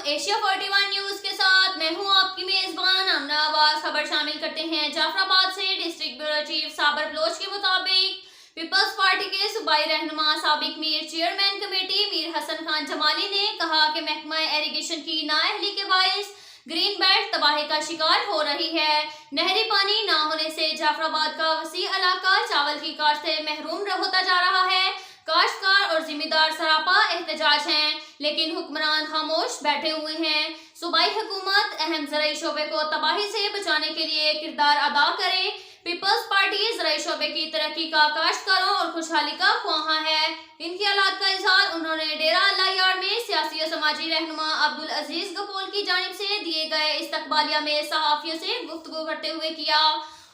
Asia 41 news के साथ मैं हूं आपकी मेजबान आमना आवाज। खबर शामिल करते हैं जाफराबाद से। डिस्ट्रिक्ट ब्यूरो चीफ साबर बलोच के मुताबिक पीपल्स पार्टी के सूबाई रहनुमा साबिक मीर चेयरमैन कमेटी मीर हसन खान जमाली ने कहा कि महकमा इरिगेशन की नाअहली के बायस ग्रीन बेल्ट तबाही का शिकार हो रही है। नहरी पानी न होने से जाफराबाद का वसी इलाका चावल की काश्त से महरूम होता जा रहा है। काश्तकार और जिम्मेदार सरापा एहतजाज हैं, लेकिन हुक्मरान खामोश बैठे हुए हैं। सूबाई हुकूमत अहम ज़राई शोबे को तबाही से बचाने के लिए किरदार अदा करे। पीपल्स पार्टी ज़राई शोबे की तरक्की का, काश्तकारों और खुशहाली का ख्वाहां है। इन ख्यालात का इजहार उन्होंने डेरा अल्लाह यार में सियासी और समाजी रहनुमा अब्दुल अजीज गपोल की जानिब से दिए गए इस्तकबालिया में सहाफियों से गुफ्तगू करते हुए किया।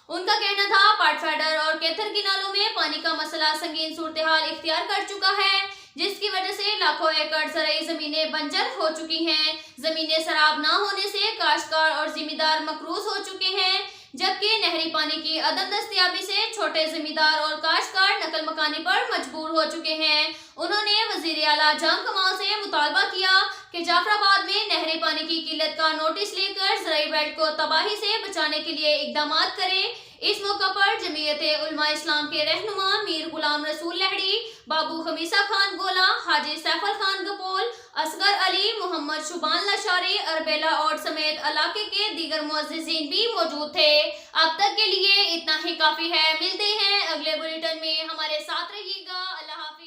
उनका कहना था पाटफेडर और केथर की नालों में पानी का मसला संगीन सूरत-ए-हाल इख्तियार कर चुका है, जिसकी वजह से लाखों एकड़ ज़राई जमीनें बंजर हो चुकी हैं। जमीनें सराब ना होने से काश्तकार और जिम्मेदार मकरूज हो चुके हैं, जबकि नहरी पानी की अदम दस्तयाबी से छोटे जिम्मेदार और काश्तकार नकल मकानी पर मजबूर हो चुके हैं। उन्होंने वजीर आला जाम कमाल से मुतालबा किया कि जाफराबाद में नहरी पानी की किल्लत का नोटिस लेकर ज़राई बेल्ट को तबाही से बचाने के लिए इकदाम करे। इस मौका पर जमीयते उलमा इस्लाम के रहनुमा मीर गुलाम रसूल लहड़ी, बाबू खमीसा खान गोला, हाजी सैफल खान गपोल, असगर अली, मोहम्मद शुबान लशारी, अरबेला और समेत इलाके के दीगर मुअज्जिजीन भी मौजूद थे। अब तक के लिए इतना ही काफी है। मिलते हैं अगले बुलेटिन में, हमारे साथ रहिएगा। अल्लाह हाफिज।